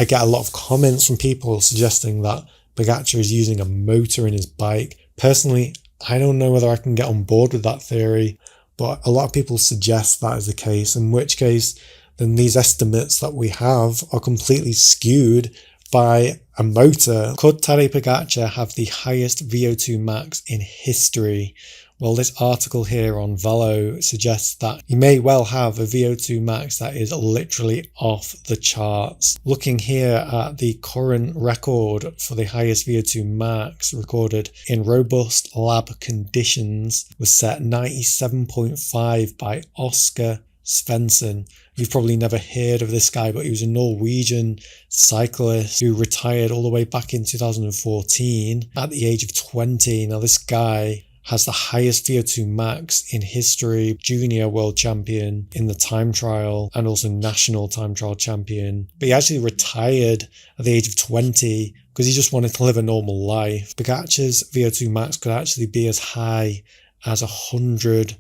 I get a lot of comments from people suggesting that Pogačar is using a motor in his bike. Personally, I don't know whether I can get on board with that theory, but a lot of people suggest that is the case, in which case then these estimates that we have are completely skewed by a motor. Could Tadej Pogačar have the highest VO2 max in history? Well, this article here on Velo suggests that he may well have a VO2 max that is literally off the charts. Looking here at the current record for the highest VO2 max recorded in robust lab conditions was set 97.5 by Oscar Svensson. You've probably never heard of this guy, but he was a Norwegian cyclist who retired all the way back in 2014 at the age of 20. Now this guy has the highest VO2 max in history, junior world champion in the time trial and also national time trial champion. But he actually retired at the age of 20 because he just wanted to live a normal life. Pogačar's VO2 max could actually be as high as 100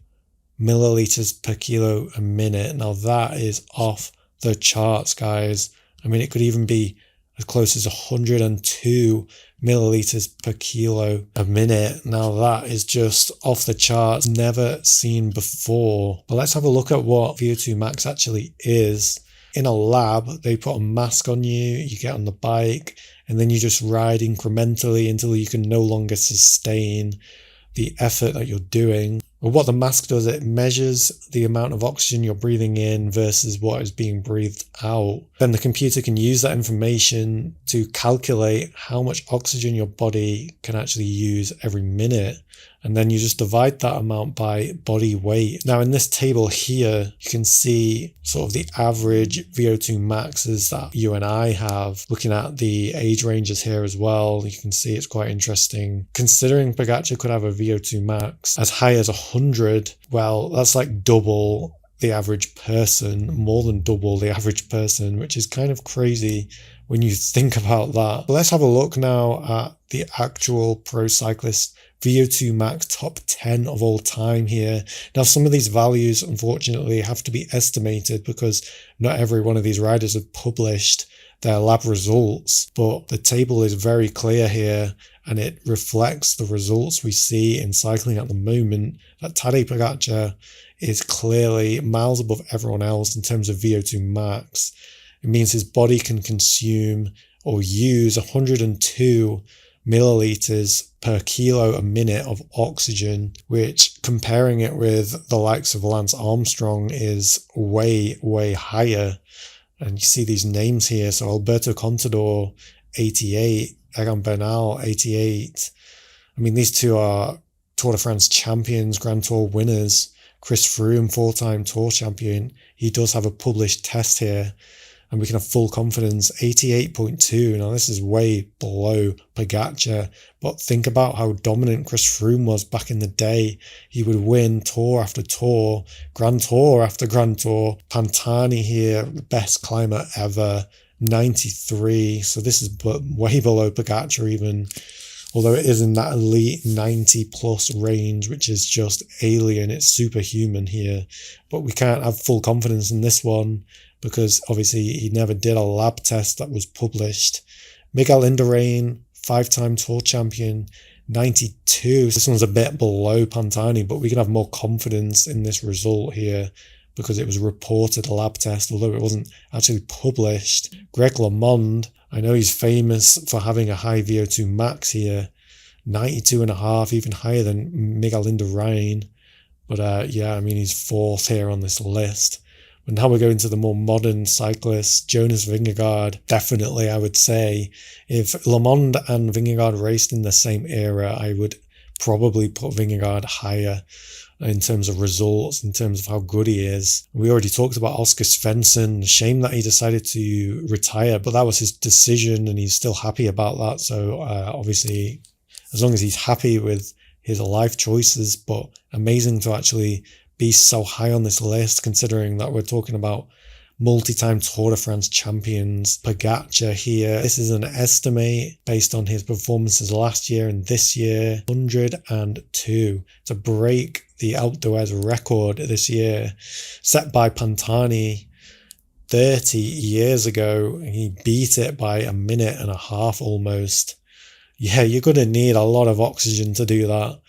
milliliters per kilo a minute. Now that is off the charts, guys. I mean, it could even be as close as 102 milliliters per kilo a minute. Now that is just off the charts, never seen before. But let's have a look at what VO2 max actually is. In a lab, they put a mask on you, you get on the bike, and then you just ride incrementally until you can no longer sustain the effort that you're doing. But what the mask does, it measures the amount of oxygen you're breathing in versus what is being breathed out. Then the computer can use that information to calculate how much oxygen your body can actually use every minute. And then you just divide that amount by body weight. Now in this table here, you can see sort of the average VO2 maxes that you and I have. Looking at the age ranges here as well, you can see it's quite interesting. Considering Pogačar could have a VO2 max as high as 100, well, that's like double the average person, more than double the average person, which is kind of crazy when you think about that. But let's have a look now at the actual pro cyclist VO2 max top 10 of all time here. Now, some of these values, unfortunately, have to be estimated because not every one of these riders have published their lab results, but the table is very clear here and it reflects the results we see in cycling at the moment, that Tadej Pogačar is clearly miles above everyone else in terms of VO2 max. It means his body can consume or use 102 milliliters per kilo a minute of oxygen, which, comparing it with the likes of Lance Armstrong, is way, way higher. And you see these names here. So Alberto Contador, 88, Egan Bernal, 88. I mean, these two are Tour de France champions, Grand Tour winners. Chris Froome, 4-time Tour champion. He does have a published test here, and we can have full confidence. 88.2. Now this is way below Pogačar, but think about how dominant Chris Froome was back in the day. He would win tour after tour, Grand Tour after Grand Tour. Pantani here, the best climber ever, 93. So this is way below Pogačar even, although it is in that elite 90 plus range, which is just alien. It's superhuman here, but we can't have full confidence in this one because obviously he never did a lab test that was published. Miguel Indurain, 5-time Tour champion, 92. This one's a bit below Pantani, but we can have more confidence in this result here because it was reported a lab test, although it wasn't actually published. Greg LeMond, I know he's famous for having a high VO2 max here, 92.5, even higher than Miguel Indurain. But yeah, I mean, he's 4th here on this list. But now we're going to the more modern cyclists. Jonas Vingegaard, definitely, I would say. If LeMond and Vingegaard raced in the same era, I would probably put Vingegaard higher in terms of results, in terms of how good he is. We already talked about Oscar Svensson. Shame that he decided to retire, but that was his decision and he's still happy about that. So obviously, as long as he's happy with his life choices, but amazing to actually be so high on this list, considering that we're talking about multi-time Tour de France champions. Pogačar here, this is an estimate based on his performances last year and this year, 102 to break the Alpe d'Huez record this year set by Pantani 30 years ago, and he beat it by a minute and a half almost. Yeah, you're going to need a lot of oxygen to do that.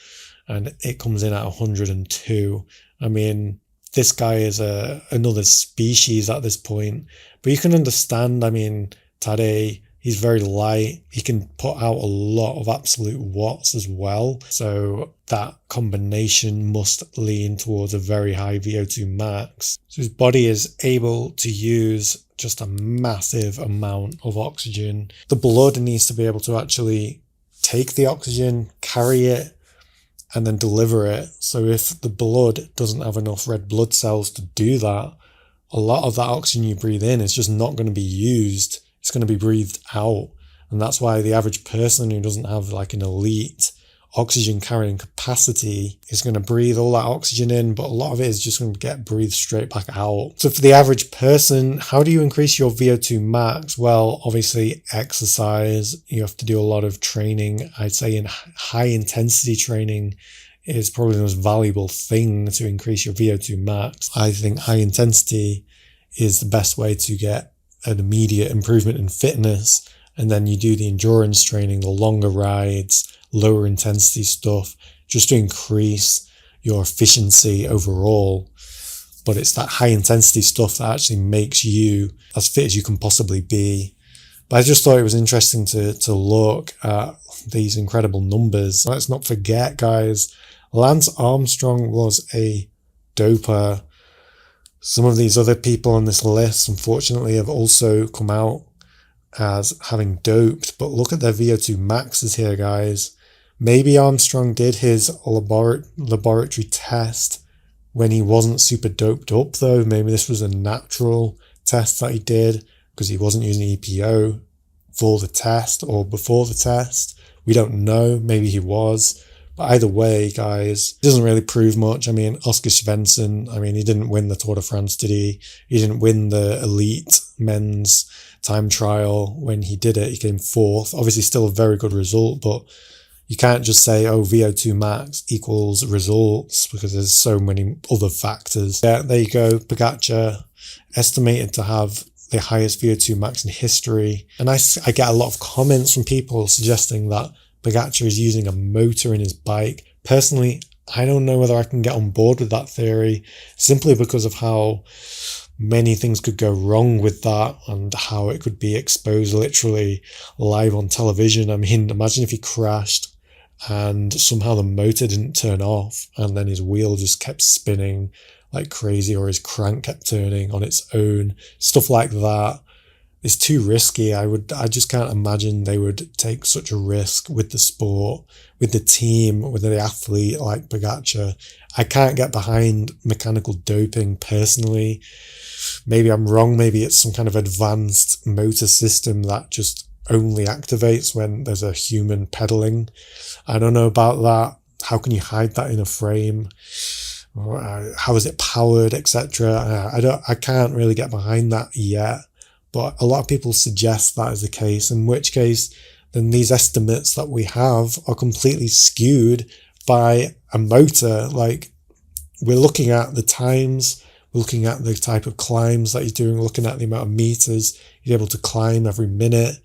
And it comes in at 102. I mean, this guy is another species at this point. But you can understand, I mean, Tadej, he's very light. He can put out a lot of absolute watts as well. So that combination must lean towards a very high VO2 max. So his body is able to use just a massive amount of oxygen. The blood needs to be able to actually take the oxygen, carry it, and then deliver it. So if the blood doesn't have enough red blood cells to do that, a lot of that oxygen you breathe in is just not going to be used. It's going to be breathed out. And that's why the average person who doesn't have like an elite oxygen carrying capacity is going to breathe all that oxygen in, but a lot of it is just going to get breathed straight back out. So for the average person, how do you increase your VO2 max? Well, obviously exercise. You have to do a lot of training. I'd say in high intensity training is probably the most valuable thing to increase your VO2 max. I think high intensity is the best way to get an immediate improvement in fitness. And then you do the endurance training, the longer rides, lower intensity stuff, just to increase your efficiency overall. But it's that high intensity stuff that actually makes you as fit as you can possibly be. But I just thought it was interesting to look at these incredible numbers. Let's not forget, guys, Lance Armstrong was a doper. Some of these other people on this list, unfortunately, have also come out as having doped. But look at their VO2 maxes here, guys. Maybe Armstrong did his laboratory test when he wasn't super doped up, though. Maybe this was a natural test that he did because he wasn't using EPO for the test or before the test. We don't know. Maybe he was. But either way, guys, it doesn't really prove much. I mean, Oscar Svensson, I mean, he didn't win the Tour de France, did he? He didn't win the elite men's time trial when he did it. He came fourth. Obviously, still a very good result, but you can't just say, oh, VO2 max equals results, because there's so many other factors. Yeah, there you go. Pogačar, estimated to have the highest VO2 max in history. And I get a lot of comments from people suggesting that Pogačar is using a motor in his bike. Personally, I don't know whether I can get on board with that theory, simply because of how many things could go wrong with that and how it could be exposed literally live on television. I mean, imagine if he crashed and somehow the motor didn't turn off and then his wheel just kept spinning like crazy, or his crank kept turning on its own. Stuff like that is too risky. I just can't imagine they would take such a risk with the sport, with the team, with the athlete like Pogačar. I can't get behind mechanical doping personally. Maybe I'm wrong. Maybe it's some kind of advanced motor system that just only activates when there's a human pedaling. I don't know about that. How can you hide that in a frame? How is it powered, etc.? I can't really get behind that yet. But a lot of people suggest that is the case, in which case then these estimates that we have are completely skewed by a motor. Like, we're looking at the times, we're looking at the type of climbs that he's doing, looking at the amount of meters he's able to climb every minute,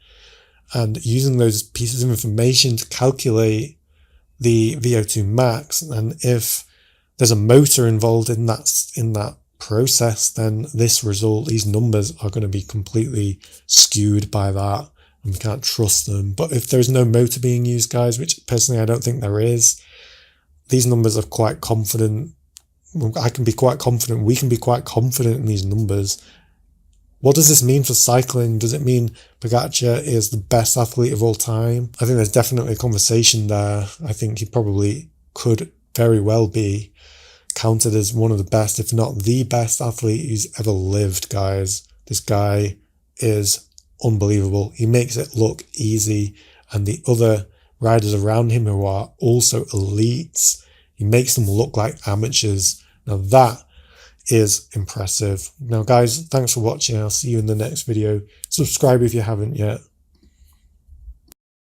and using those pieces of information to calculate the VO2 max. And if there's a motor involved in that process, then this result, these numbers are going to be completely skewed by that, and we can't trust them. But if there's no motor being used, guys, which personally I don't think there is, these numbers are quite confident. I can be quite confident, we can be quite confident in these numbers. What does this mean for cycling? Does it mean Pogačar is the best athlete of all time? I think there's definitely a conversation there. I think he probably could very well be counted as one of the best, if not the best athlete who's ever lived, guys. This guy is unbelievable. He makes it look easy, and the other riders around him who are also elites, he makes them look like amateurs. Now that is impressive. Now guys, thanks for watching. I'll see you in the next video. Subscribe if you haven't yet.